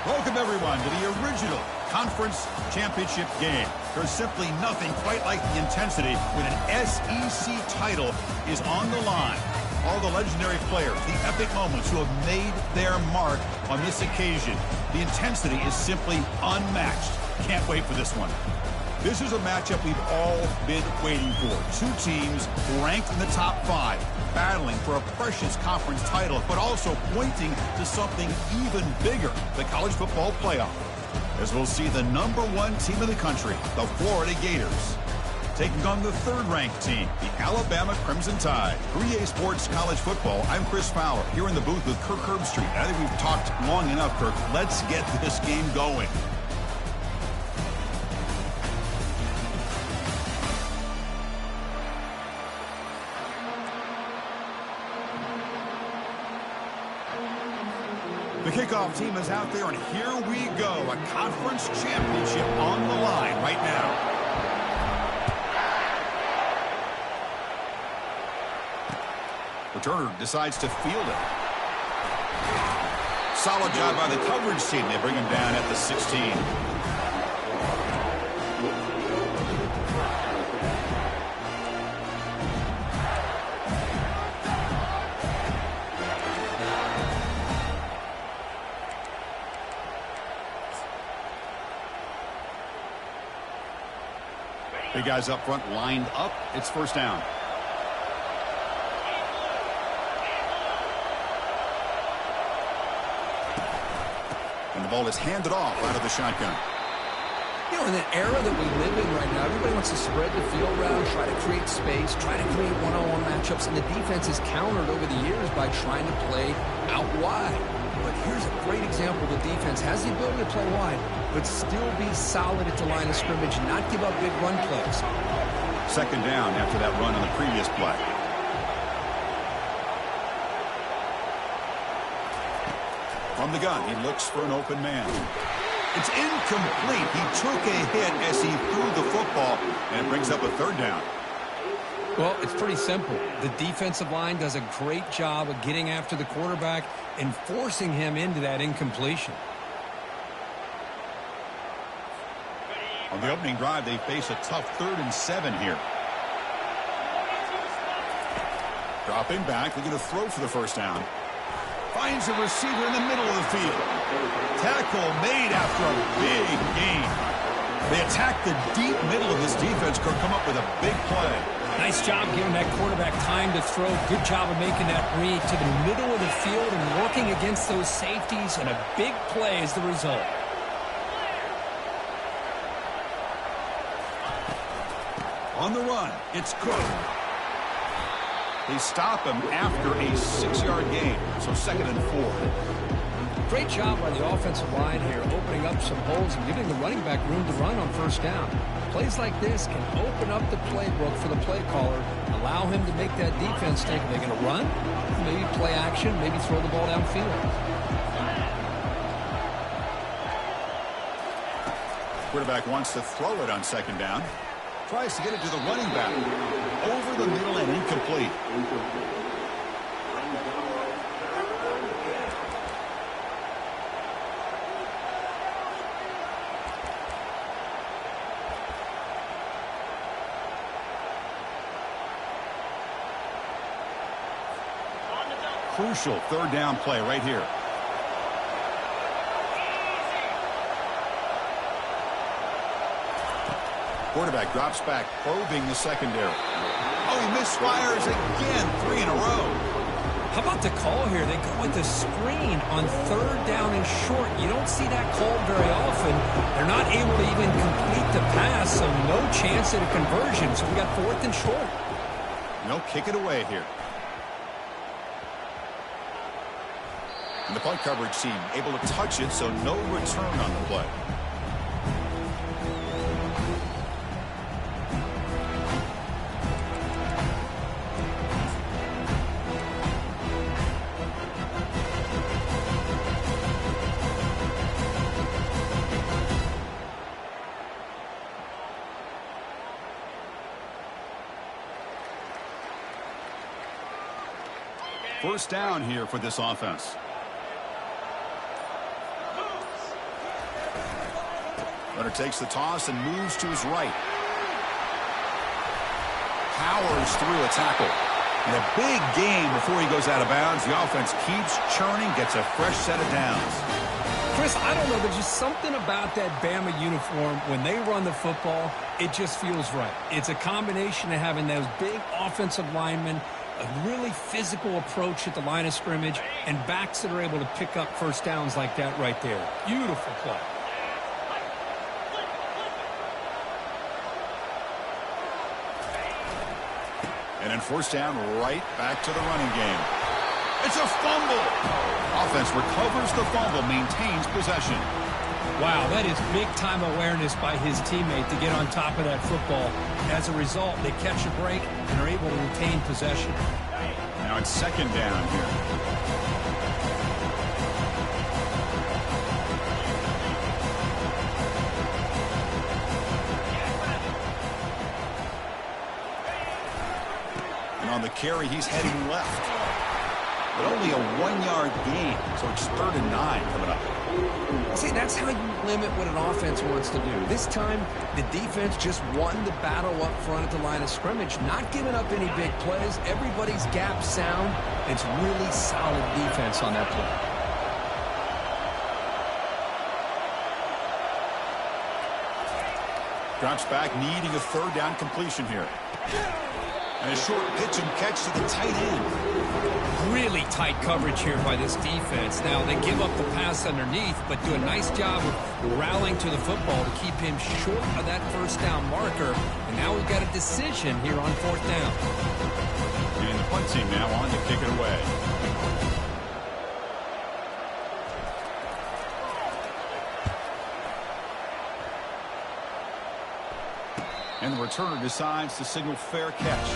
Welcome, everyone, to the original conference championship game. There's simply nothing quite like the intensity when an SEC title is on the line. All the legendary players, the epic moments who have made their mark on this occasion. The intensity is simply unmatched. Can't wait for this one. This is a matchup we've all been waiting for. Two teams ranked in the top 5, battling for a precious conference title, but also pointing to something even bigger, the college football playoff. As we'll see the #1 team in the country, the Florida Gators, taking on the 3rd-ranked team, the Alabama Crimson Tide. For EA Sports College Football, I'm Chris Fowler, here in the booth with Kirk Herbstreit. I think we've talked long enough, Kirk. Let's get this game going. The kickoff team is out there, and here we go. A conference championship on the line right now. Returner decides to field it. Solid job by the coverage team. They bring him down at the 16. Big guys up front lined up. It's first down. And the ball is handed off out of the shotgun. You know, in the era that we live in right now, everybody wants to spread the field around, try to create space, try to create one-on-one matchups, and the defense is countered over the years by trying to play out wide. But here's a great example. The defense has the ability to play wide, but still be solid at the line of scrimmage, not give up big run plays. Second down after that run on the previous play. From the gun, he looks for an open man. It's incomplete. He took a hit as he threw the football, and it brings up a 3rd down. Well, it's pretty simple. The defensive line does a great job of getting after the quarterback and forcing him into that incompletion. On the opening drive, they face a tough 3rd and 7 here. Dropping back, looking to throw for the first down. Finds a receiver in the middle of the field. Tackle made after a big gain. They attack the deep middle of this defense, Kirk, come up with a big play. Nice job giving that quarterback time to throw. Good job of making that read to the middle of the field and working against those safeties, and a big play is the result. On the run, it's Cook. They stop him after a 6-yard gain, so 2nd and 4. Great job by the offensive line here, opening up some holes and giving the running back room to run on first down. Plays like this can open up the playbook for the play caller, allow him to make that defense think, are they going to run? Maybe play action, maybe throw the ball downfield. Quarterback wants to throw it on 2nd down. Tries to get it to the running back. Over the middle and incomplete. Crucial 3rd down play right here. Quarterback drops back, probing the secondary. Oh, he misfires again, 3 in a row. How about the call here? They go with the screen on 3rd down and short. You don't see that called very often. They're not able to even complete the pass, so no chance at a conversion. So we got 4th and short. No, kick it away here. And the punt coverage team able to touch it, so no return on the play. First down here for this offense. Runner takes the toss and moves to his right. Powers through a tackle. And a big game before he goes out of bounds. The offense keeps churning, gets a fresh set of downs. Chris, I don't know. There's just something about that Bama uniform. When they run the football, it just feels right. It's a combination of having those big offensive linemen, a really physical approach at the line of scrimmage, and backs that are able to pick up first downs like that right there. Beautiful play. And then first down, right back to the running game. It's a fumble. Offense recovers the fumble, maintains possession. Wow, that is big-time awareness by his teammate to get on top of that football. As a result, they catch a break and are able to retain possession. Now it's second down here. And on the carry, he's heading left. But only a 1-yard gain, so it's 3rd and 9 coming up. See, that's how you limit what an offense wants to do. This time, the defense just won the battle up front at the line of scrimmage, not giving up any big plays. Everybody's gap sound. It's really solid defense on that play. Drops back, needing a 3rd down completion here. And a short pitch and catch to the tight end. Really tight coverage here by this defense. Now, they give up the pass underneath, but do a nice job of rallying to the football to keep him short of that first down marker. And now we've got a decision here on 4th down. And the punt team now on to kick it away. And the returner decides to signal fair catch.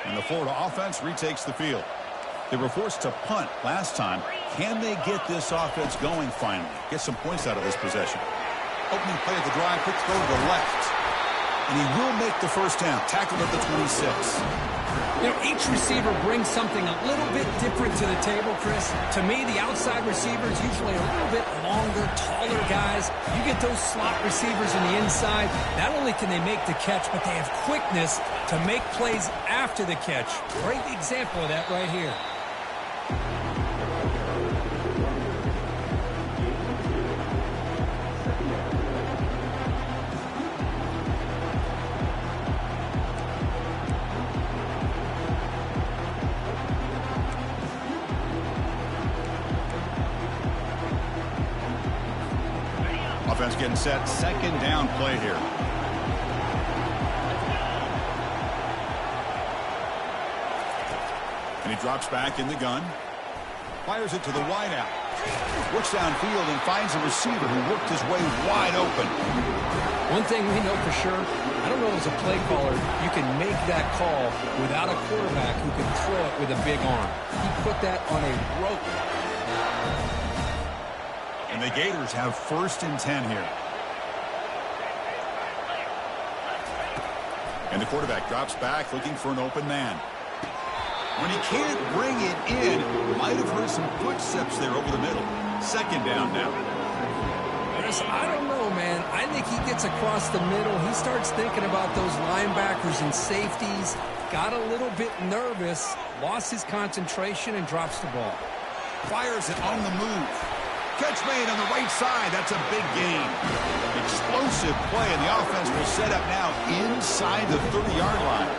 And the Florida offense retakes the field. They were forced to punt last time. Can they get this offense going finally? Get some points out of this possession. Opening play of the drive, quick throw to the left. And he will make the first down. Tackled at the 26. You know, each receiver brings something a little bit different to the table, Chris. To me, the outside receiver is usually a little bit longer, taller guys. You get those slot receivers on the inside, not only can they make the catch, but they have quickness to make plays after the catch. Great example of that right here. Offense getting set. Second down play here. And he drops back in the gun. Fires it to the wideout. Looks downfield and finds a receiver who worked his way wide open. One thing we know for sure, I don't know as a play caller, you can make that call without a quarterback who can throw it with a big arm. He put that on a rope. And the Gators have 1st and 10 here. And the quarterback drops back looking for an open man. When he can't bring it in, might have heard some footsteps there over the middle. Second down now. I don't know, man. I think he gets across the middle. He starts thinking about those linebackers and safeties. Got a little bit nervous, lost his concentration, and drops the ball. Fires it on the move. Catch made on the right side. That's a big gain. Explosive play, and the offense will set up now inside the 30-yard line.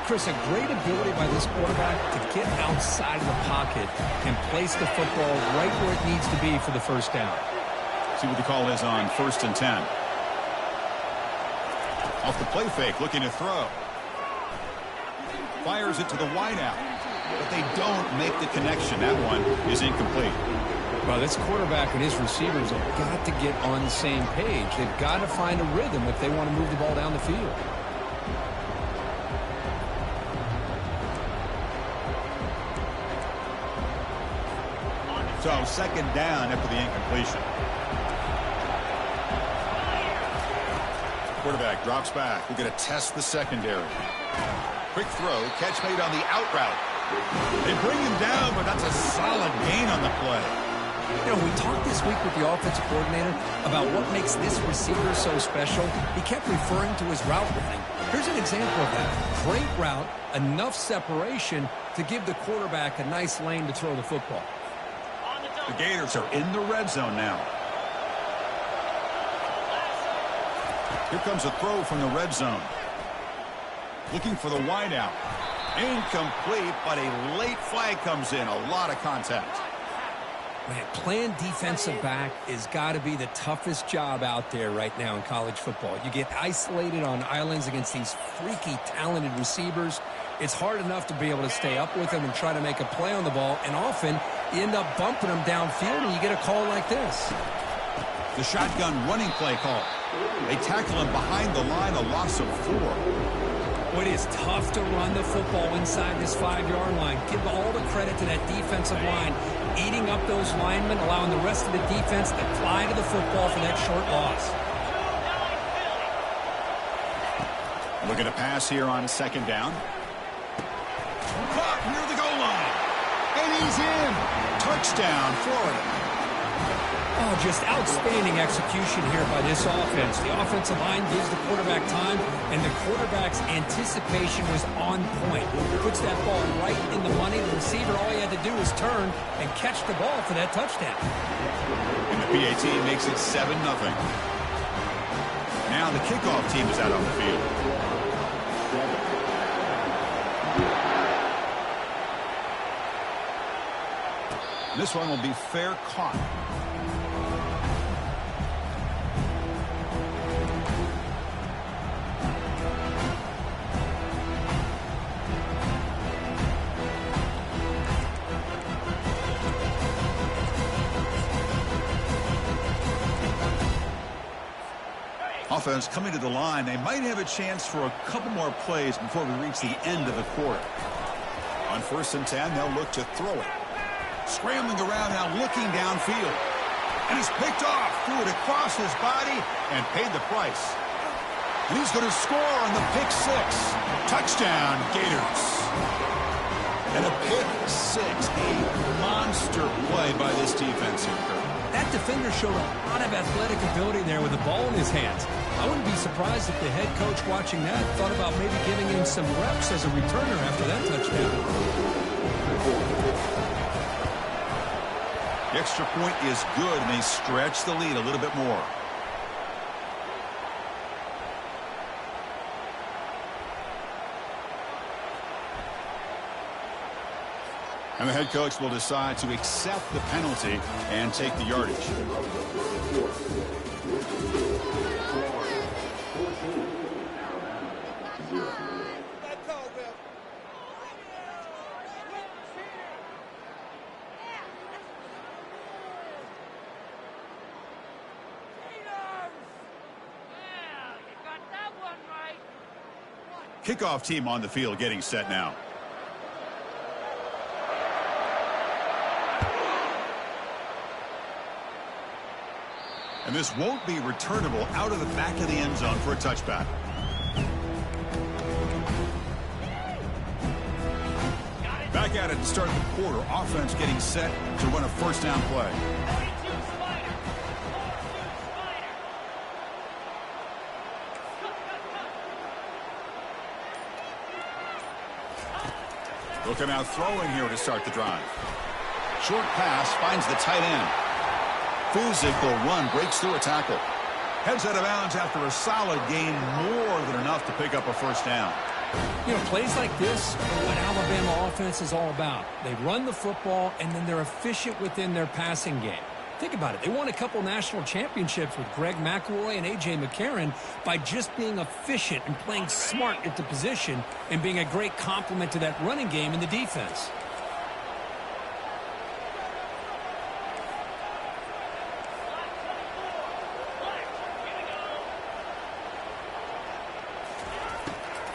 Chris, a great ability by this quarterback to get outside of the pocket and place the football right where it needs to be for the first down. See what the call is on 1st and 10. Off the play fake, looking to throw. Fires it to the wideout, but they don't make the connection. That one is incomplete. Well, this quarterback and his receivers have got to get on the same page. They've got to find a rhythm if they want to move the ball down the field. So second down after the incompletion. Quarterback drops back. We're going to test the secondary. Quick throw. Catch made on the out route. They bring him down, but that's a solid gain on the play. You know, we talked this week with the offensive coordinator about what makes this receiver so special. He kept referring to his route running. Here's an example of that. Great route, enough separation to give the quarterback a nice lane to throw the football. The Gators are in the red zone now. Here comes a throw from the red zone. Looking for the wideout. Incomplete, but a late flag comes in. A lot of contact. Man, playing defensive back has got to be the toughest job out there right now in college football. You get isolated on islands against these freaky, talented receivers. It's hard enough to be able to stay up with them and try to make a play on the ball, and often you end up bumping them downfield and you get a call like this. The shotgun running play call. They tackle him behind the line, a loss of 4. Well, it is tough to run the football inside this 5-yard line. Give all the credit to that defensive line, eating up those linemen, allowing the rest of the defense to fly to the football for that short loss. Look at a pass here on second down. Caught near the goal line. And he's in. Touchdown, Florida. Oh, just outstanding execution here by this offense. The offensive line gives the quarterback time, and the quarterback's anticipation was on point. Puts that ball right in the money. The receiver, all he had to do was turn and catch the ball for that touchdown. And the PAT makes it 7-0. Now the kickoff team is out on the field. This one will be fair caught. Offense coming to the line. They might have a chance for a couple more plays before we reach the end of the quarter. On 1st and 10, they'll look to throw it. Scrambling around now, looking downfield. And he's picked off. Threw it across his body and paid the price. And he's going to score on the pick 6. Touchdown, Gators. And a pick 6. A monster play by this defense here. That defender showed a lot of athletic ability there with the ball in his hands. I wouldn't be surprised if the head coach watching that thought about maybe giving him some reps as a returner after that touchdown. The extra point is good, and they stretch the lead a little bit more. And the head coach will decide to accept the penalty and take the yardage. Kickoff team on the field getting set now. And this won't be returnable out of the back of the end zone for a touchback. Back at it to start the quarter. Offense getting set to run a first down play. They'll come out throwing here to start the drive. Short pass finds the tight end. Physical run, breaks through a tackle. Heads out of bounds after a solid gain, more than enough to pick up a first down. You know, plays like this are what Alabama offense is all about. They run the football, and then they're efficient within their passing game. Think about it. They won a couple national championships with Greg McElroy and A.J. McCarron by just being efficient and playing smart at the position and being a great complement to that running game in the defense.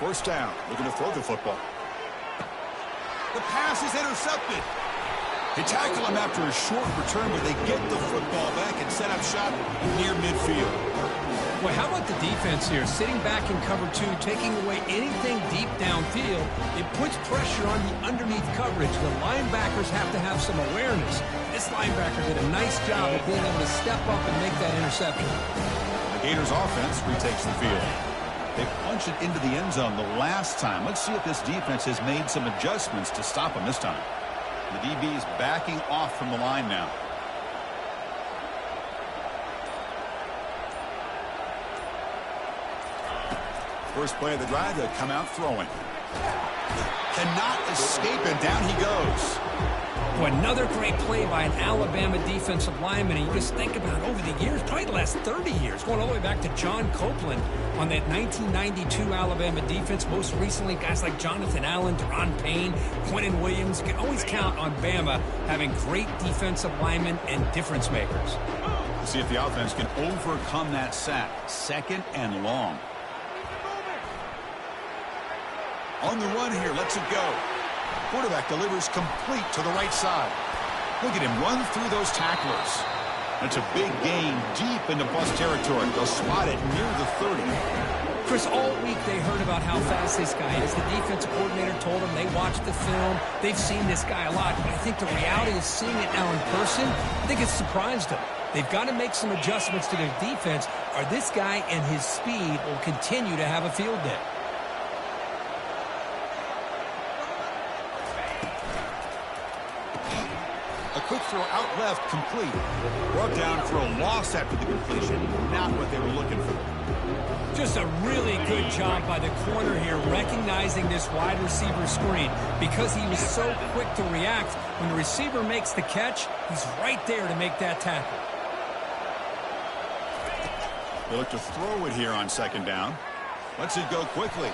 First down, looking to throw the football. The pass is intercepted. They tackle him after a short return, but they get the football back and set up shop near midfield. Well, how about the defense here? Sitting back in cover two, taking away anything deep downfield. It puts pressure on the underneath coverage. The linebackers have to have some awareness. This linebacker did a nice job of being able to step up and make that interception. The Gators offense retakes the field. They punched it into the end zone the last time. Let's see if this defense has made some adjustments to stop them this time. The DB is backing off from the line now. First play of the drive, they'll come out throwing. Cannot escape, and down he goes. Well, another great play by an Alabama defensive lineman. And you just think about it, over the years, probably the last 30 years, going all the way back to John Copeland on that 1992 Alabama defense. Most recently, guys like Jonathan Allen, Deron Payne, Quentin Williams. You can always count on Bama having great defensive linemen and difference makers. We'll see if the offense can overcome that sack. Second and long. On the run here, lets it go. Quarterback delivers complete to the right side. Look at him run through those tacklers. That's a big gain deep into bus territory. They'll spot it near the 30. Chris, all week they heard about how fast this guy is. The defensive coordinator told them they watched the film. They've seen this guy a lot. But I think the reality is seeing it now in person, I think it's surprised them. They've got to make some adjustments to their defense, or this guy and his speed will continue to have a field day. Quick throw out left, complete. Brought down for a loss after the completion. Not what they were looking for. Just a really good job by the corner here, recognizing this wide receiver screen. Because he was so quick to react, when the receiver makes the catch, he's right there to make that tackle. They look to throw it here on second down. Lets it go quickly.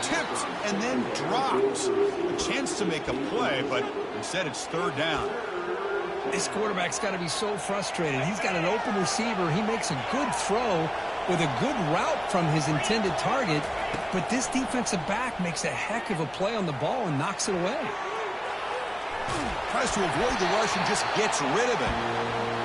Tipped and then drops. A chance to make a play, but instead it's third down. This quarterback's got to be so frustrated. He's got an open receiver. He makes a good throw with a good route from his intended target, but this defensive back makes a heck of a play on the ball and knocks it away. Tries to avoid the rush and just gets rid of it.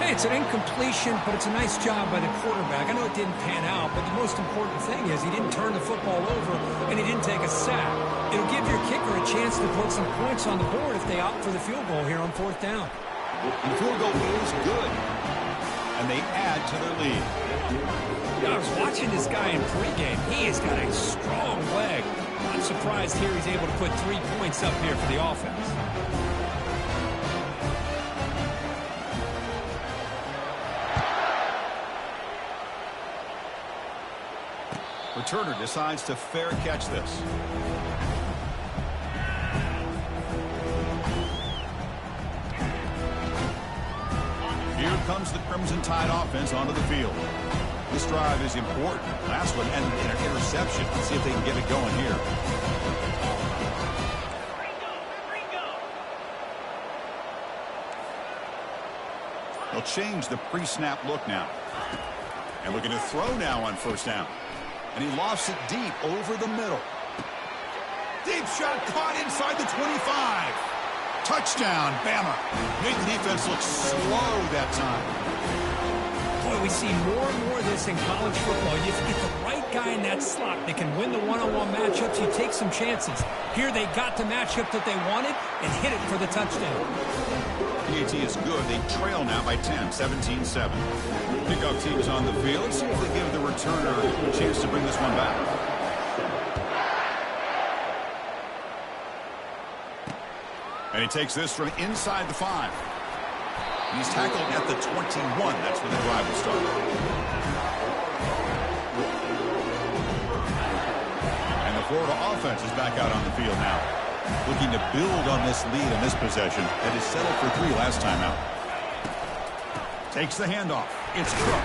Hey, it's an incompletion, but it's a nice job by the quarterback. I know it didn't pan out, but the most important thing is he didn't turn the football over and he didn't take a sack. It'll give your kicker a chance to put some points on the board if they opt for the field goal here on fourth down. The field goal is good, and they add to their lead. I was watching this guy in pregame. He has got a strong leg. I'm surprised here he's able to put 3 points up here for the offense. Returner decides to fair catch this. Here comes the Crimson Tide offense onto the field. This drive is important. Last one ended in an interception. Let's see if they can get it going here. They'll change the pre-snap look now. And looking to throw now on first down. And he lofts it deep over the middle. Deep shot caught inside the 25. Touchdown, Bama. Made the defense look slow that time. Boy, we see more and more of this in college football. You get the right guy in that slot that can win the one-on-one matchups. You take some chances. Here they got the matchup that they wanted and hit it for the touchdown. PAT is good. They trail now by 10, 17-7. Pickoff team is on the field. See if they give the returner a chance to bring this one back. And he takes this from inside the 5. He's tackled at the 21. That's where the drive will start. And the Florida offense is back out on the field now, looking to build on this lead in this possession that is settled for 3 last time out. Takes the handoff. It's Cook.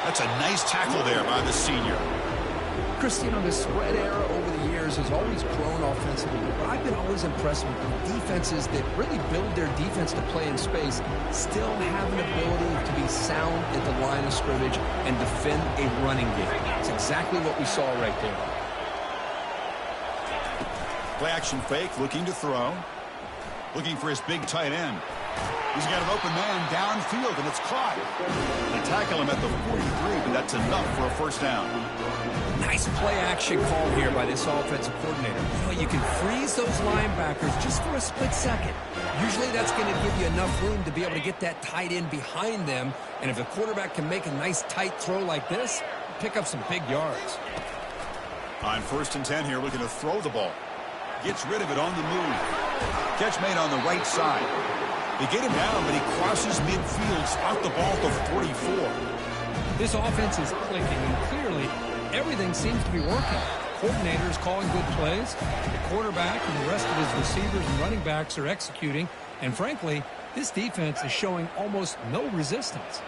That's a nice tackle there by the senior. Christine, the spread era over the years has always grown offensively, but I've been always impressed with the defenses that really build their defense to play in space, still have an ability to be sound at the line of scrimmage and defend a running game. It's exactly what we saw right there. Play action fake, looking to throw. Looking for his big tight end. He's got an open man downfield, and it's caught. They tackle him at the 43, but that's enough for a first down. Nice play action call here by this offensive coordinator. You know, you can freeze those linebackers just for a split second. Usually that's going to give you enough room to be able to get that tight end behind them. And if the quarterback can make a nice tight throw like this, pick up some big yards. On 1st and 10 here, looking to throw the ball. Gets rid of it on the move. Catch made on the right side. They get him down, but he crosses midfield, spot the ball to 44. This offense is clicking, and clearly everything seems to be working. Coordinators calling good plays. The quarterback and the rest of his receivers and running backs are executing. And frankly, this defense is showing almost no resistance.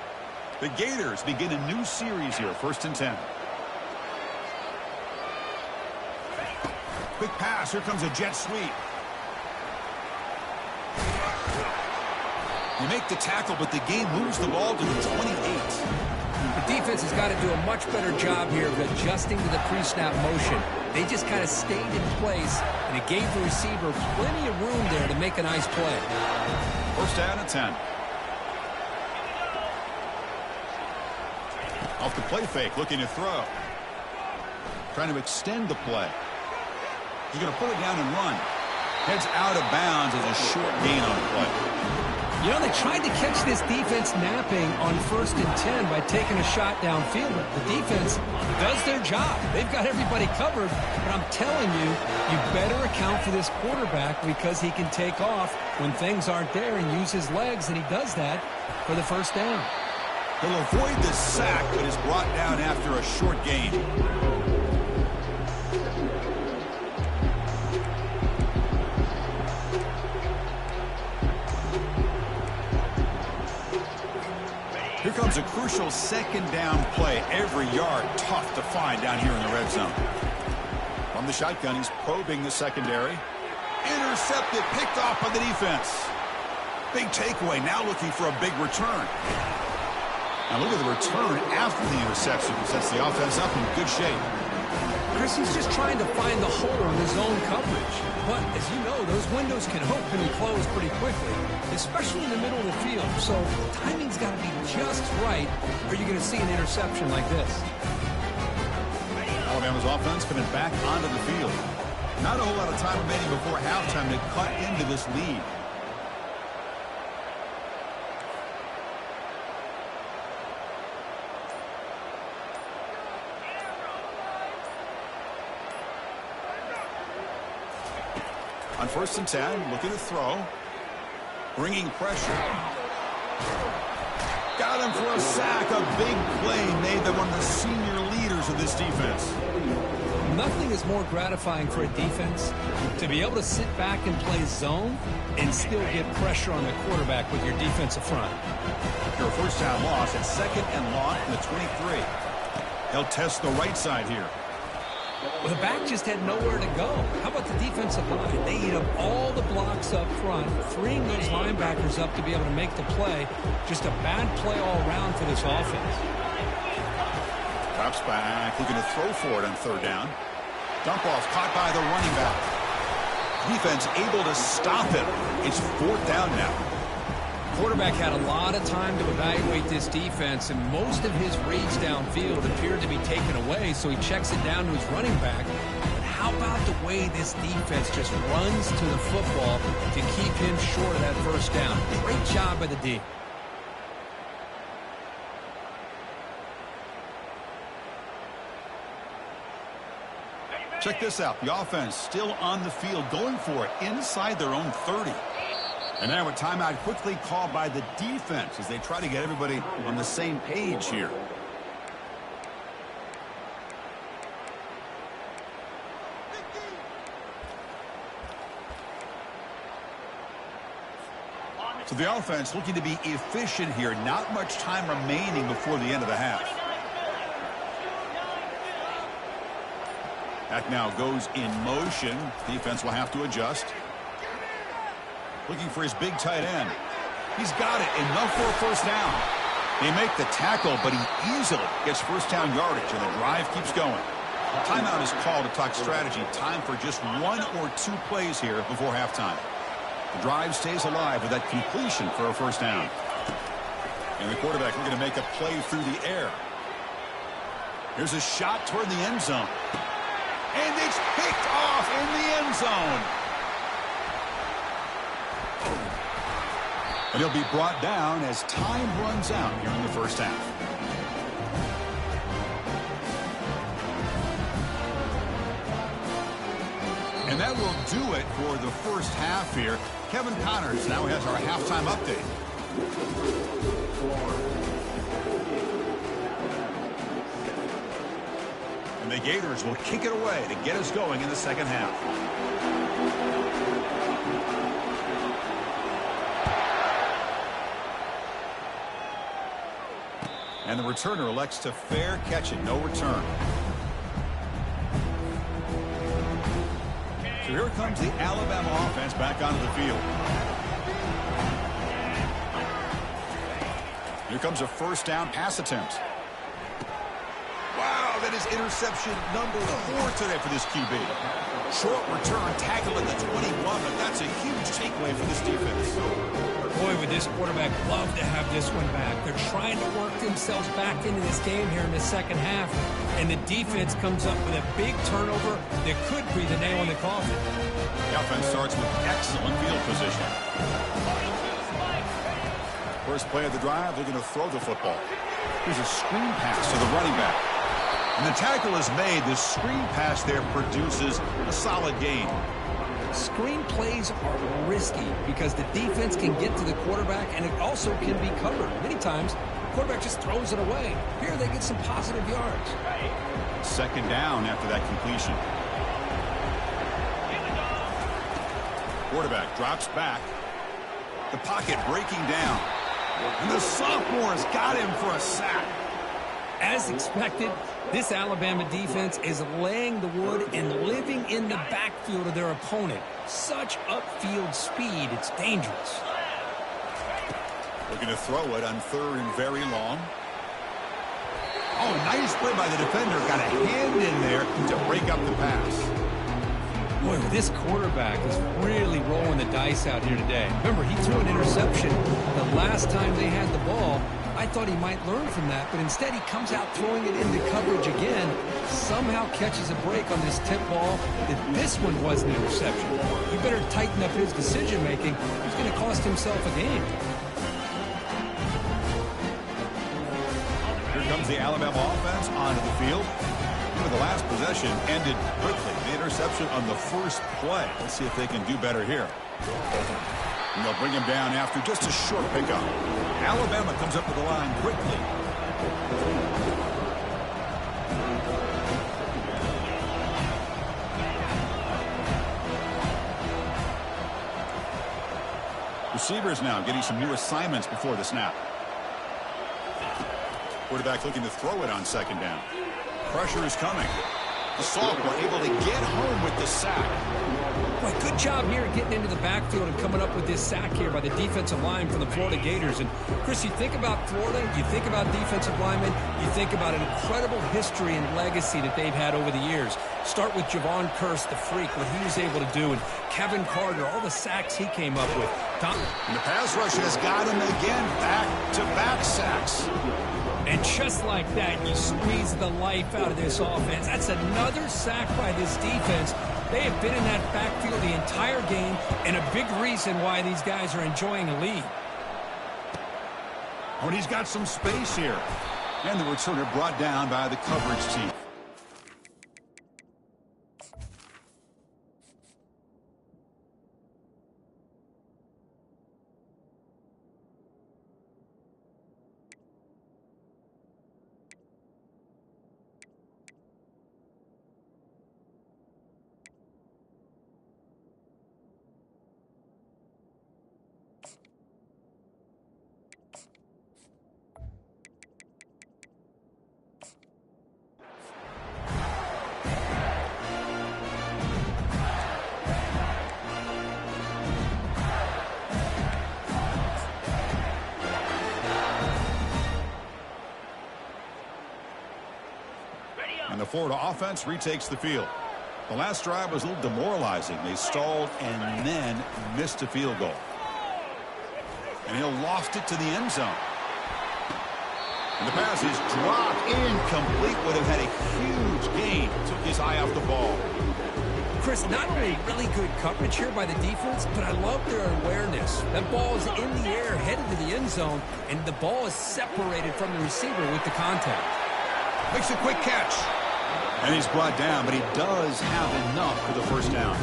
The Gators begin a new series here, 1st and 10. Quick pass. Here comes a jet sweep. You make the tackle, but the game moves the ball to the 28. The defense has got to do a much better job here of adjusting to the pre-snap motion. They just kind of stayed in place, and it gave the receiver plenty of room there to make a nice play. 1st down and 10. Off the play fake, looking to throw. Trying to extend the play. He's going to pull it down and run. Heads out of bounds as a short gain on the play. You know, they tried to catch this defense napping on 1st and 10 by taking a shot downfield. The defense does their job. They've got everybody covered, but I'm telling you, you better account for this quarterback because he can take off when things aren't there and use his legs, and he does that for the 1st down. He'll avoid the sack, but is brought down after a short gain. Here comes a crucial 2nd down play. Every yard tough to find down here in the red zone. From the shotgun, he's probing the secondary. Intercepted, picked off by the defense. Big takeaway, now looking for a big return. Now look at the return after the interception. Sets the offense up in good shape. Chris, he's just trying to find the hole in his zone coverage. But, as you know, those windows can open and close pretty quickly, especially in the middle of the field. So, timing's got to be just right, or you're going to see an interception like this. Alabama's offense coming back onto the field. Not a whole lot of time remaining before halftime to cut into this lead. On 1st and 10, looking to throw. Bringing pressure. Got him for a sack. A big play made them one of the senior leaders of this defense. Nothing is more gratifying for a defense to be able to sit back and play zone and still get pressure on the quarterback with your defensive front. Your 1st down loss at 2nd and long from the 23. They'll test the right side here. Well, the back just had nowhere to go. How about the defensive line? They eat up all the blocks up front, freeing those linebackers up to be able to make the play. Just a bad play all around for this offense. Drops back, looking to throw for it on 3rd down. Dump off caught by the running back. Defense able to stop him. It's 4th down now. Quarterback had a lot of time to evaluate this defense, and most of his reads downfield appeared to be taken away, so he checks it down to his running back. But how about the way this defense just runs to the football to keep him short of that 1st down? Great job by the D. Check this out. The offense still on the field, going for it inside their own 30. And now a timeout quickly called by the defense as they try to get everybody on the same page here. So the offense looking to be efficient here. Not much time remaining before the end of the half. That now goes in motion. Defense will have to adjust. Looking for his big tight end. He's got it. Enough for a 1st down. They make the tackle, but he easily gets 1st down yardage, and the drive keeps going. Timeout is called to talk strategy. Time for just 1 or 2 plays here before halftime. The drive stays alive with that completion for a first down. And the quarterback looking to make a play through the air. Here's a shot toward the end zone. And it's picked off in the end zone. And he'll be brought down as time runs out here in the first half. And that will do it for the first half here. Kevin Connors now has our halftime update. And the Gators will kick it away to get us going in the second half. And the returner elects to fair catch it, no return. So here comes the Alabama offense back onto the field. Here comes a first down pass attempt. Wow, that is interception number 4 today for this QB. Short return, tackle at the 21, but that's a huge takeaway for this defense. Boy, would this quarterback love to have this one back. They're trying to work themselves back into this game here in the second half, and the defense comes up with a big turnover that could be the nail in the coffin. The offense starts with excellent field position. First play of the drive, they're going to throw the football. Here's a screen pass to the running back. And the tackle is made. The screen pass there produces a solid gain. Screen plays are risky because the defense can get to the quarterback, and it also can be covered. Many times, the quarterback just throws it away. Here they get some positive yards. Second down after that completion. Quarterback drops back. The pocket breaking down. And the sophomore has got him for a sack. As expected, this Alabama defense is laying the wood and living in the backfield of their opponent. Such upfield speed, it's dangerous. Looking to throw it on third and very long. Oh, nice play by the defender. Got a hand in there to break up the pass. Boy, this quarterback is really rolling the dice out here today. Remember, he threw an interception the last time they had the ball. I thought he might learn from that, but instead he comes out throwing it into coverage again, somehow catches a break on this tip ball that this one was an interception. He better tighten up his decision-making. He's going to cost himself a game. Here comes the Alabama offense onto the field. The last possession ended quickly. The interception on the first play. Let's see if they can do better here. And they'll bring him down after just a short pickup. Alabama comes up to the line quickly. Receivers now getting some new assignments before the snap. Quarterback looking to throw it on second down. Pressure is coming. The sophomore able to get home with the sack. Boy, good job here getting into the backfield and coming up with this sack here by the defensive line for the Florida Gators. And, Chris, you think about Florida, you think about defensive linemen, you think about an incredible history and legacy that they've had over the years. Start with Javon Kearse, the freak, what he was able to do, and Kevin Carter, all the sacks he came up with. And the pass rush has got him again, back-to-back sacks. And just like that, you squeeze the life out of this offense. That's another sack by this defense. They have been in that backfield the entire game, and a big reason why these guys are enjoying a lead. Oh, and he's got some space here. And the returner brought down by the coverage team. And the Florida offense retakes the field. The last drive was a little demoralizing. They stalled and then missed a field goal. And he'll loft it to the end zone. And the pass is dropped incomplete. Would have had a huge gain. Took his eye off the ball. Chris, not only really good coverage here by the defense, but I love their awareness. That ball is in the air, headed to the end zone, and the ball is separated from the receiver with the contact. Makes a quick catch. And he's brought down, but he does have enough for the first down.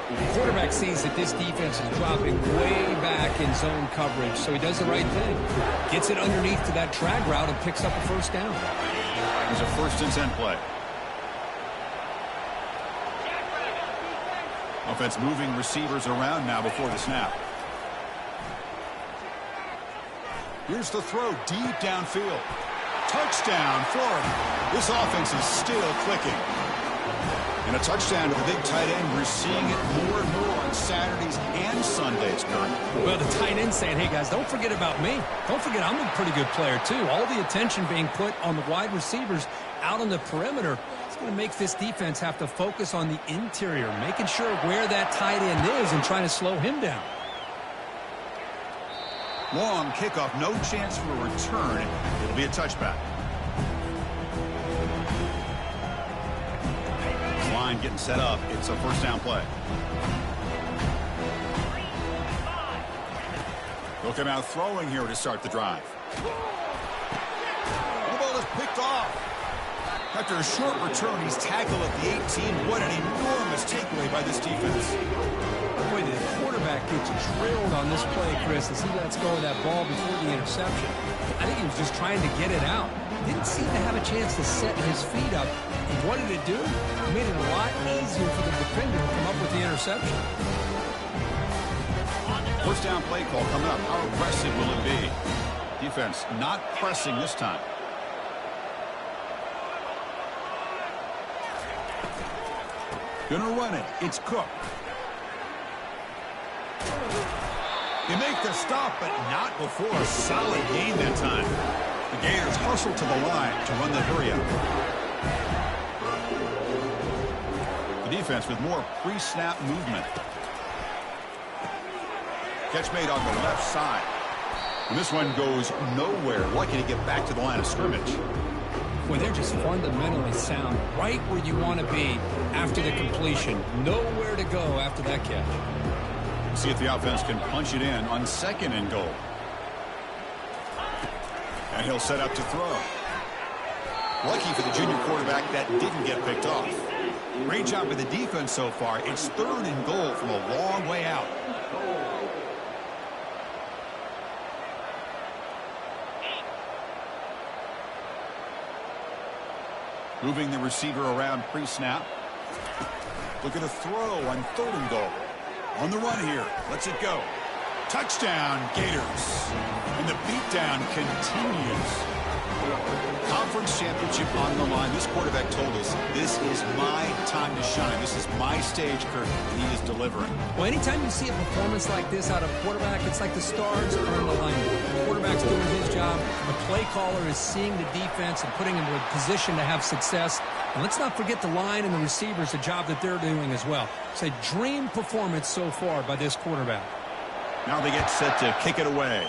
The quarterback sees that this defense is dropping way back in zone coverage, so he does the right thing. Gets it underneath to that drag route and picks up a first down. There's a 1st and 10 play. Offense moving receivers around now before the snap. Here's the throw deep downfield. Touchdown, Florida. This offense is still clicking. And a touchdown to the big tight end. We're seeing it more and more on Saturdays and Sundays, Kurt. Well, the tight end saying, hey, guys, don't forget about me. Don't forget I'm a pretty good player, too. All the attention being put on the wide receivers out on the perimeter. It's going to make this defense have to focus on the interior, making sure where that tight end is and trying to slow him down. Long kickoff, no chance for a return. It'll be a touchback. Line getting set up. It's a first down play. They'll come out throwing here to start the drive. The ball is picked off. After a short return, he's tackled at the 18. What an enormous takeaway by this defense. Boy, the quarterback gets drilled on this play, Chris, as he lets go of that ball before the interception. I think he was just trying to get it out. Didn't seem to have a chance to set his feet up. And what did it do? It made it a lot easier for the defender to come up with the interception. First down play call coming up. How aggressive will it be? Defense not pressing this time. Gonna run it. It's Cook. They make the stop, but not before a solid gain that time. The Gators hustle to the line to run the hurry-up. The defense with more pre-snap movement. Catch made on the left side. And this one goes nowhere. Lucky to get back to the line of scrimmage. When they're just fundamentally sound, right where you want to be after the completion. Nowhere to go after that catch. See if the offense can punch it in on 2nd and goal. And he'll set up to throw. Lucky for the junior quarterback that didn't get picked off. Great job by the defense so far. It's 3rd and goal from a long way out. Moving the receiver around pre-snap. Look at a throw on 3rd and goal. On the run here. Lets it go. Touchdown, Gators. And the beatdown continues. Conference championship on the line. This quarterback told us, this is my time to shine. This is my stage, Kurt, and he is delivering. Well, anytime you see a performance like this out of a quarterback, it's like the stars are in alignment. The quarterback's doing his job. The play caller is seeing the defense and putting him in a position to have success. And let's not forget the line and the receivers, the job that they're doing as well. It's a dream performance so far by this quarterback. Now they get set to kick it away.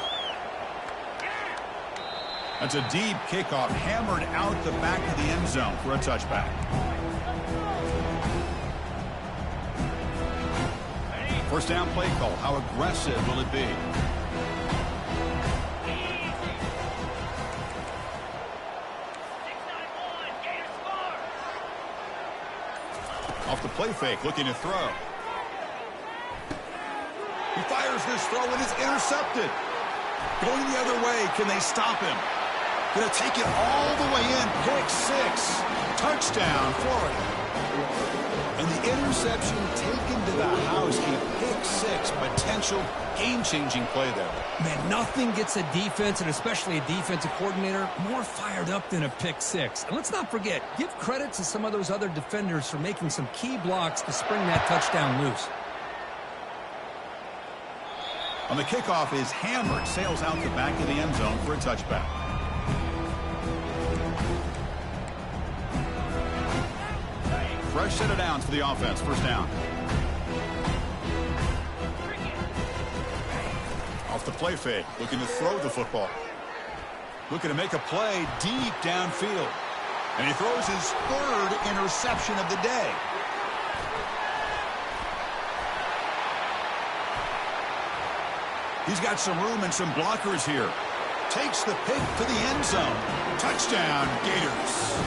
That's a deep kickoff, hammered out the back of the end zone for a touchback. First down play call. How aggressive will it be? Off the play fake, looking to throw. He fires this throw and it's intercepted. Going the other way, can they stop him? Going to take it all the way in. Pick 6. Touchdown, Florida. And the interception taken to the house. A pick 6. Potential game-changing play there. Man, nothing gets a defense, and especially a defensive coordinator, more fired up than a pick 6. And let's not forget, give credit to some of those other defenders for making some key blocks to spring that touchdown loose. On the kickoff is hammered. Sails out the back of the end zone for a touchback. fresh set of downs for the offense. First down. Off the play fake, looking to throw the football. Looking to make a play deep downfield. And he throws his third interception of the day. He's got some room and some blockers here. Takes the pick to the end zone. Touchdown, Gators.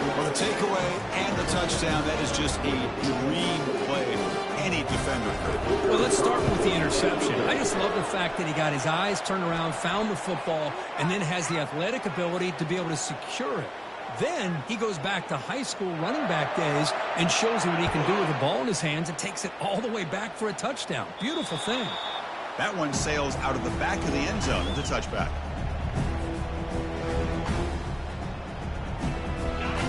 Well, the takeaway and the touchdown, that is just a dream play for any defender. Well, let's start with the interception. I just love the fact that he got his eyes turned around, found the football, and then has the athletic ability to be able to secure it. Then he goes back to high school running back days and shows you what he can do with the ball in his hands and takes it all the way back for a touchdown. Beautiful thing. That one sails out of the back of the end zone. The touchback.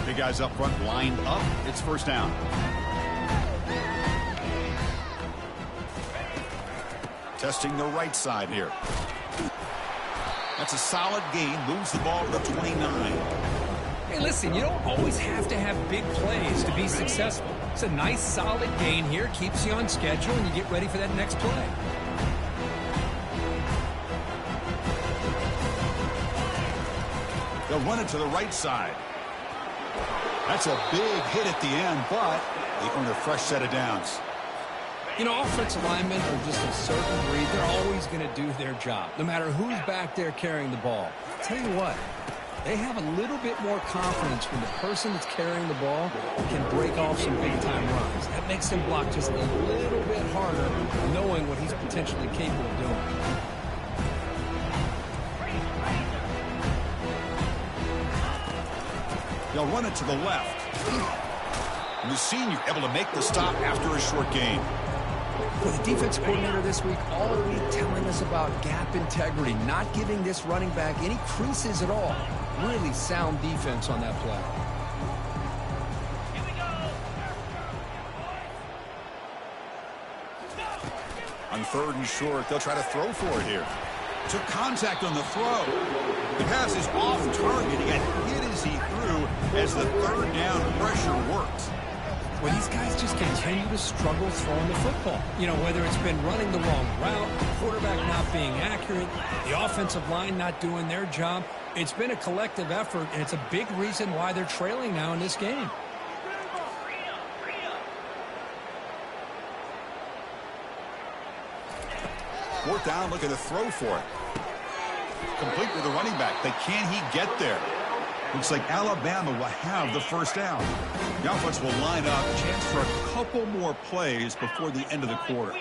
Big guys up front lined up. It's first down. Testing the right side here. That's a solid gain. Moves the ball to the 29. Hey, listen, you don't always have to have big plays to be successful. It's a nice, solid gain here. Keeps you on schedule, and you get ready for that next play. They'll run it to the right side. That's a big hit at the end, but they earn a fresh set of downs. You know, offensive linemen are just a certain breed. They're always going to do their job, no matter who's back there carrying the ball. I'll tell you what, they have a little bit more confidence when the person that's carrying the ball can break off some big-time runs. That makes them block just a little bit harder, knowing what he's potentially capable of doing. They'll run it to the left. And the senior able to make the stop after a short gain. Well, the defense coordinator this week all week telling us about gap integrity, not giving this running back any creases at all. Really sound defense on that play. On third and short, they'll try to throw for it here. Took contact on the throw. The pass is off target. He got hit as he threw as the third down pressure worked. Well, these guys just continue to struggle throwing the football. You know, whether it's been running the wrong route, the quarterback not being accurate, the offensive line not doing their job. It's been a collective effort, and it's a big reason why they're trailing now in this game. Fourth down, looking to throw for it. Complete with the running back, but can he get there? Looks like Alabama will have the first down. The offense will line up, chance for a couple more plays before the end of the quarter.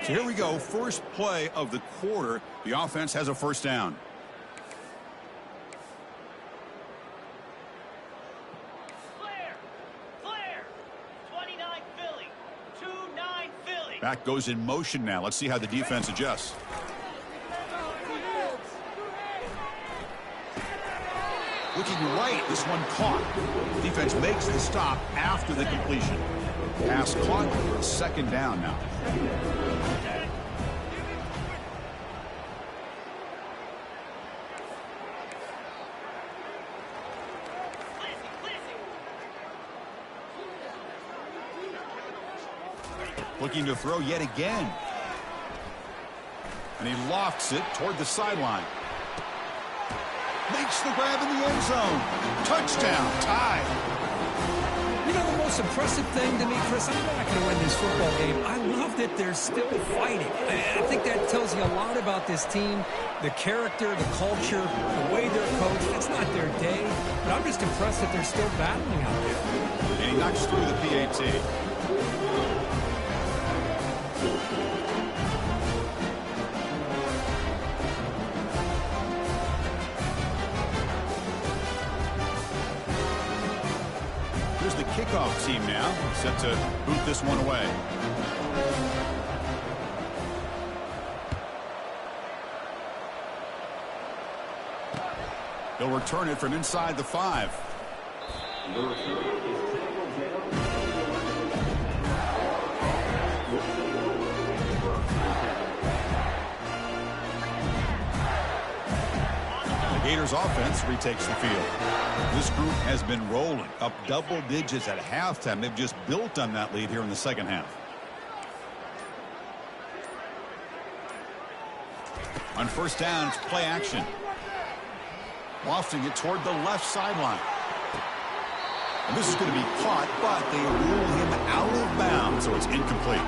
So here we go, first play of the quarter. The offense has a first down. Clear. 29 Philly. 2-9 Philly. Back goes in motion now. Let's see how the defense adjusts. Looking right, this one caught. Defense makes the stop after the completion. Pass caught, second down now. Looking to throw yet again. And he lofts it toward the sideline. Makes the grab in the end zone. Touchdown, tie. You know, the most impressive thing to me, Chris, I'm not going to win this football game. I love that they're still fighting. I think that tells you a lot about this team, the character, the culture, the way they're coached. It's not their day, but I'm just impressed that they're still battling out there. And he knocks through the PAT. The kickoff team now set to boot this one away. They'll return it from inside the 5. The Gators offense retakes the field. This group has been rolling up double digits at halftime. They've just built on that lead here in the second half. On first down, it's play action. Lofting it toward the left sideline. And this is going to be caught, but they rule him out of bounds, so it's incomplete.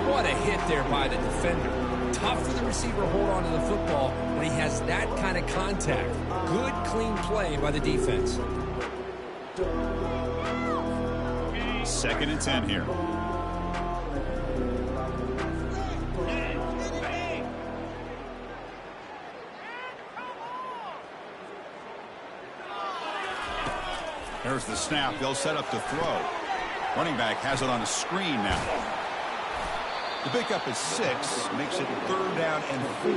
What a hit there by the defender. Tough for the receiver to hold on to the football when he has that kind of contact. Good, clean play by the defense. 2nd and 10 here. There's the snap. They'll set up to throw. Running back has it on a screen now. The pickup is 6, makes it 3rd down and 4.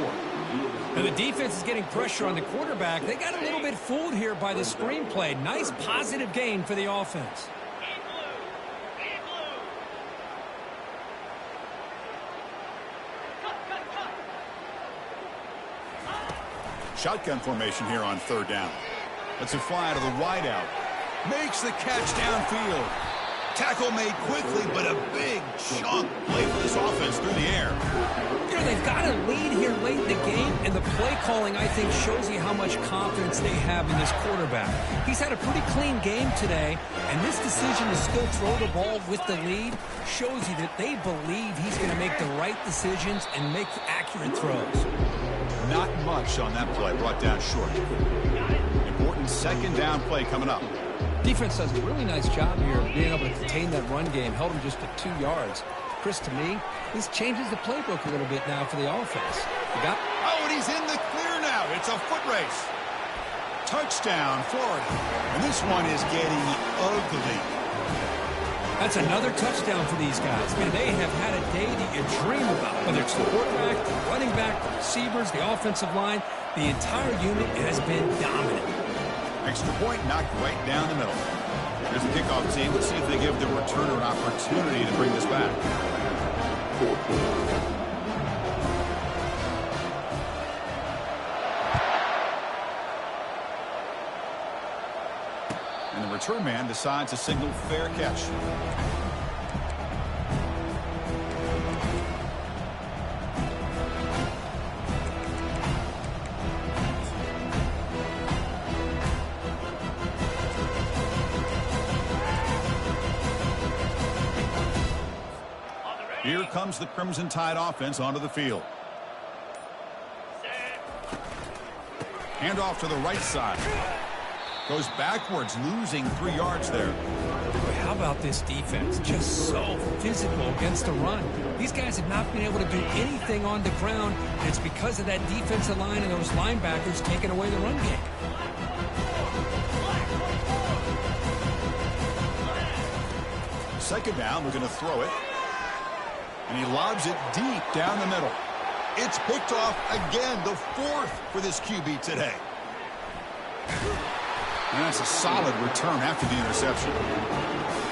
Now the defense is getting pressure on the quarterback. They got a little bit fooled here by the screen play. Nice positive gain for the offense. Shotgun formation here on 3rd down. Let's it fly to the wideout. Makes the catch downfield. Tackle made quickly, but a big chunk play for this offense through the air. You know, they've got a lead here late in the game, and the play calling, I think, shows you how much confidence they have in this quarterback. He's had a pretty clean game today, and this decision to still throw the ball with the lead shows you that they believe he's going to make the right decisions and make accurate throws. Not much on that play, brought down short. Important 2nd down play coming up. Defense does a really nice job here of being able to contain that run game, held him just at 2 yards. Chris, to me, this changes the playbook a little bit now for the offense. Oh, and he's in the clear now. It's a foot race. Touchdown, Florida. And this one is getting ugly. That's another touchdown for these guys. Man, they have had a day that you dream about, whether it's the quarterback, the running back, the receivers, the offensive line. The entire unit has been dominant. Extra point knocked right down the middle. Here's the kickoff team. Let's see if they give the returner an opportunity to bring this back. And the return man decides to signal fair catch. Here comes the Crimson Tide offense onto the field. Handoff to the right side. Goes backwards, losing 3 yards there. How about this defense? Just so physical against the run. These guys have not been able to do anything on the ground. And it's because of that defensive line and those linebackers taking away the run game. Second down, we're going to throw it. And he lobs it deep down the middle. It's picked off again, the 4th for this QB today. And that's a solid return after the interception.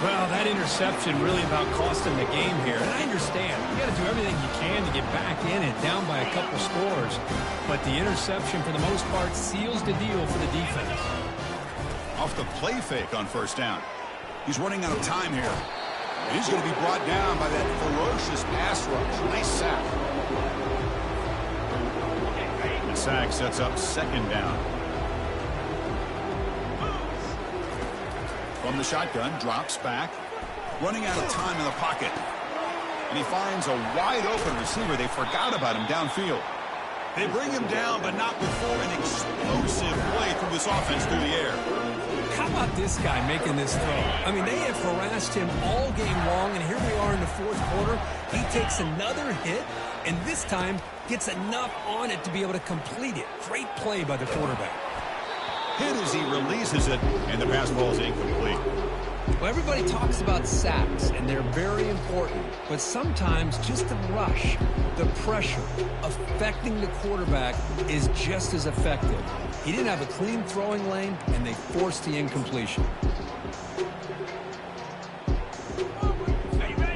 Well, that interception really about costing the game here. And I understand. You got to do everything you can to get back in and down by a couple scores. But the interception, for the most part, seals the deal for the defense. Off the play fake on first down. He's running out of time here. And he's going to be brought down by that ferocious pass rush. Nice sack. The sack sets up second down. From the shotgun, drops back. Running out of time in the pocket. And he finds a wide-open receiver. They forgot about him downfield. They bring him down, but not before an explosive play through this offense through the air. How about this guy making this throw? I mean, they have harassed him all game long, and here we are in the 4th quarter. He takes another hit, and this time gets enough on it to be able to complete it. Great play by the quarterback. Hit as he releases it, and the pass ball is incomplete. Well, everybody talks about sacks, and they're very important. But sometimes just the rush, the pressure, affecting the quarterback is just as effective. He didn't have a clean throwing lane, and they forced the incompletion.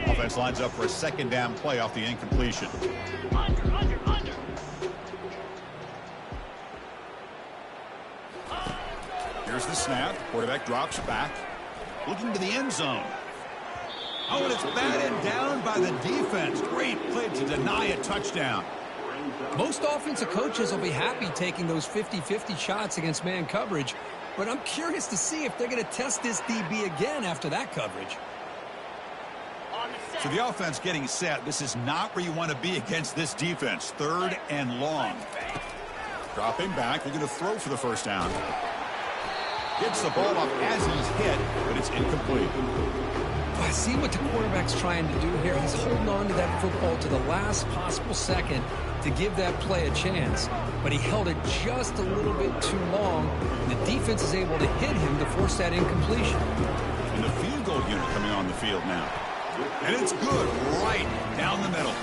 Offense lines up for a second down play off the incompletion. Under. Here's the snap. Quarterback drops back. Looking to the end zone. Oh, and it's batted down by the defense. Great play to deny a touchdown. Most offensive coaches will be happy taking those 50-50 shots against man coverage, but I'm curious to see if they're going to test this DB again after that coverage. So the offense getting set. This is not where you want to be against this defense. 3rd and long. Dropping back. Looking to throw for the first down. Gets the ball up as he's hit, but it's incomplete. I see what the quarterback's trying to do here. He's holding on to that football to the last possible second to give that play a chance. But he held it just a little bit too long, and the defense is able to hit him to force that incompletion. And the field goal unit coming on the field now. And it's good right down the middle.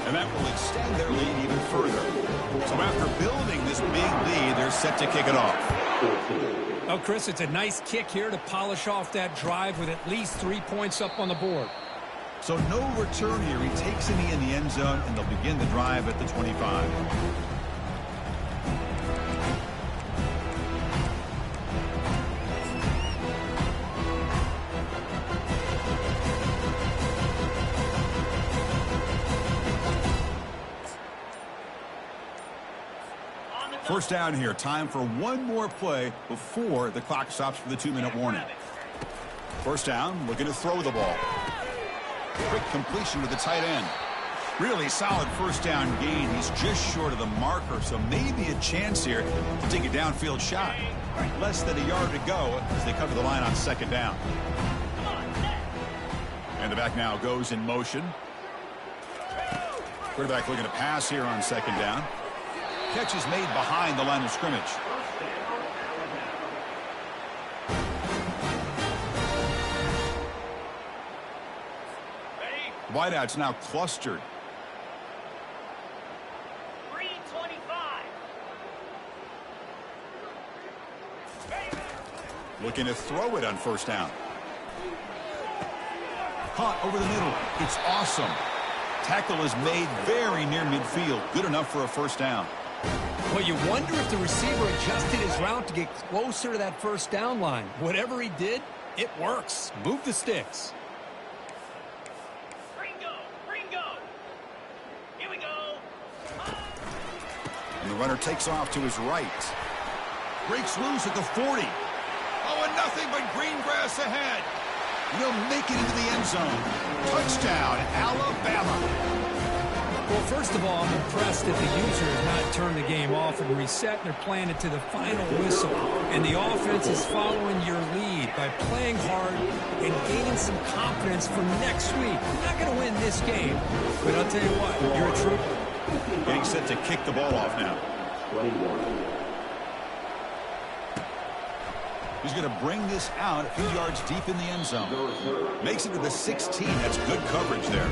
And that will extend their lead even further. So after building this big lead, they're set to kick it off. Oh, Chris, it's a nice kick here to polish off that drive with at least 3 points up on the board. So no return here. He takes it in the end zone, and they'll begin the drive at the 25. First down here. Time for one more play before the clock stops for the 2-minute warning. First down, looking to throw the ball. Quick completion to the tight end. Really solid first down gain. He's just short of the marker, so maybe a chance here to take a downfield shot. Less than a yard to go as they cover the line on second down. And the back now goes in motion. Quarterback looking to pass here on second down. Catch is made behind the line of scrimmage. Wideouts now clustered. 325. Looking to throw it on first down. Caught over the middle. It's awesome. Tackle is made very near midfield. Good enough for a first down. Well, you wonder if the receiver adjusted his route to get closer to that first down line. Whatever he did, it works. Move the sticks. Ringo. Here we go. And the runner takes off to his right. Breaks loose at the 40. Oh, and nothing but green grass ahead. He'll make it into the end zone. Touchdown, Alabama. Well, first of all, I'm impressed that the user has not turned the game off and reset, and they're playing it to the final whistle. And the offense is following your lead by playing hard and gaining some confidence for next week. You're not going to win this game, but I'll tell you what, you're a trooper. Getting set to kick the ball off now. He's going to bring this out a few yards deep in the end zone. Makes it to the 16. That's good coverage there.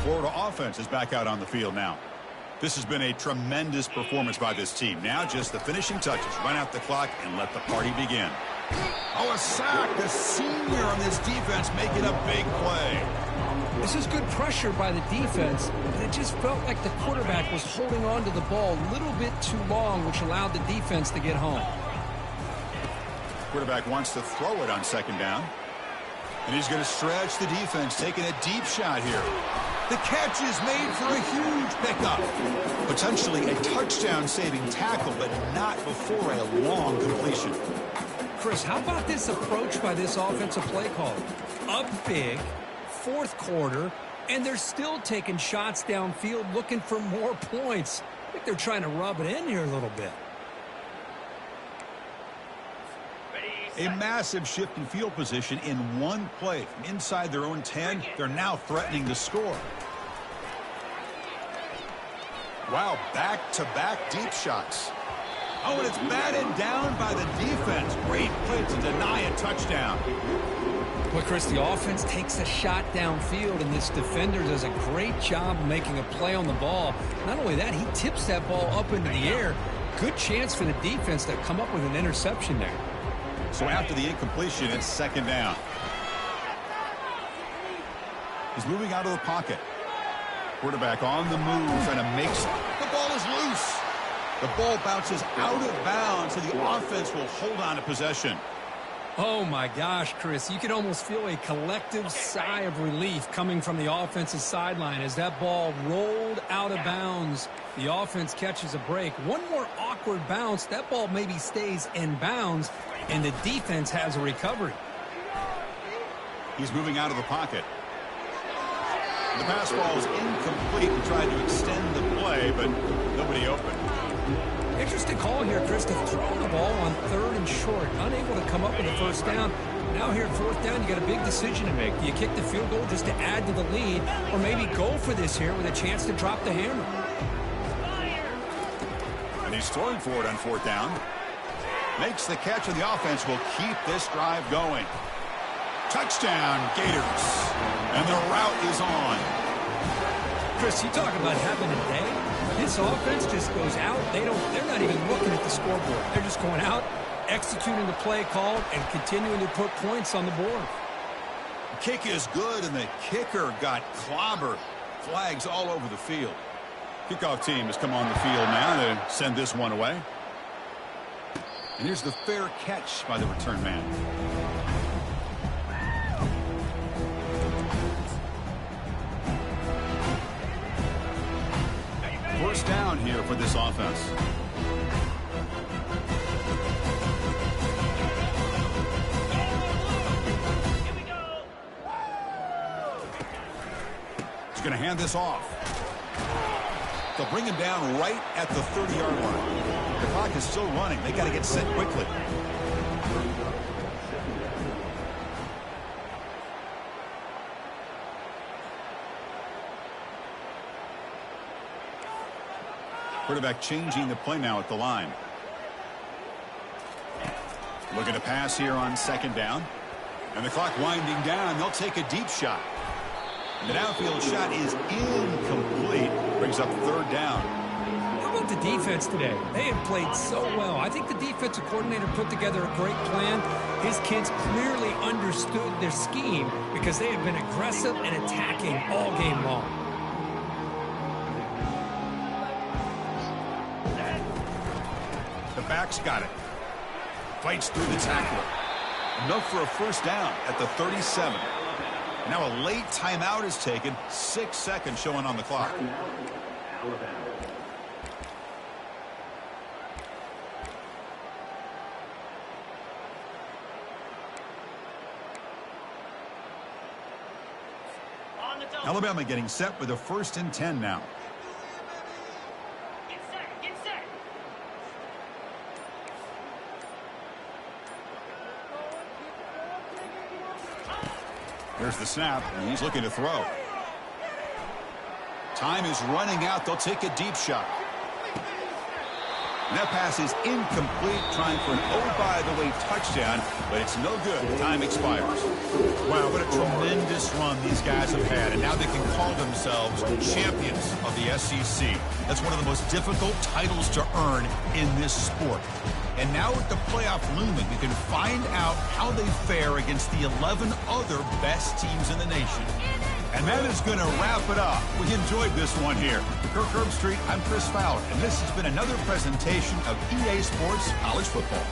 Florida offense is back out on the field now. This has been a tremendous performance by this team. Now just the finishing touches. Run out the clock and let the party begin. Oh, a sack. The senior on this defense making a big play. This is good pressure by the defense, but it just felt like the quarterback was holding on to the ball a little bit too long, which allowed the defense to get home. Quarterback wants to throw it on second down. And he's going to stretch the defense, taking a deep shot here. The catch is made for a huge pickup. Potentially a touchdown-saving tackle, but not before a long completion. Chris, how about this approach by this offensive play caller? Up big, fourth quarter, and they're still taking shots downfield looking for more points. I think they're trying to rub it in here a little bit. A massive shift in field position in one play. From inside their own 10, they're now threatening to score. Wow, back-to-back deep shots. Oh, and it's batted down by the defense. Great play to deny a touchdown. Well, Chris, the offense takes a shot downfield, and this defender does a great job making a play on the ball. Not only that, he tips that ball up into the air. Good chance for the defense to come up with an interception there. So after the incompletion, it's second down. He's moving out of the pocket. Quarterback on the move, trying to make some. The ball is loose. The ball bounces out of bounds, so the offense will hold on to possession. Oh, my gosh, Chris. You could almost feel a collective sigh of relief coming from the offensive sideline as that ball rolled out of bounds. The offense catches a break. One more awkward bounce. That ball maybe stays in bounds, and the defense has a recovery. He's moving out of the pocket. The pass ball is incomplete and tried to extend the play, but nobody open. Interesting call here, Chris, to throw the ball on 3rd and short. Unable to come up with a first down. Now here at 4th down, you got a big decision to make. Do you kick the field goal just to add to the lead, or maybe go for this here with a chance to drop the hammer? And he's throwing for it on 4th down. Makes the catch, and the offense will keep this drive going. Touchdown, Gators. And the route is on. Chris, you talk about having a day. This offense just goes out. They're not even looking at the scoreboard. They're just going out, executing the play called, and continuing to put points on the board. The kick is good, and the kicker got clobbered. Flags all over the field. Kickoff team has come on the field now to send this one away. And here's the fair catch by the return man. First down here for this offense. He's going to hand this off. They'll bring him down right at the 30-yard line. The clock is still running. They got to get set quickly. Quarterback changing the play now at the line. Looking to pass here on 2nd down. And the clock winding down. They'll take a deep shot. And the downfield shot is incomplete. Brings up 3rd down. How about the defense today? They have played so well. I think the defensive coordinator put together a great plan. His kids clearly understood their scheme because they have been aggressive and attacking all game long. Back's got it. Fights through the tackler. Enough for a first down at the 37. Now a late timeout is taken. 6 seconds showing on the clock. Alabama getting set with a 1st and 10 now. There's the snap, and he's looking to throw. Time is running out. They'll take a deep shot. And that pass is incomplete, trying for an oh-by-the-way touchdown, but it's no good. Time expires. Wow, what a tremendous run these guys have had, and now they can call themselves champions of the SEC. That's one of the most difficult titles to earn in this sport. And now with the playoff looming, we can find out how they fare against the 11 other best teams in the nation. And that is going to wrap it up. We enjoyed this one here. For Kirk Herbstreit, I'm Chris Fowler, and this has been another presentation of EA Sports College Football.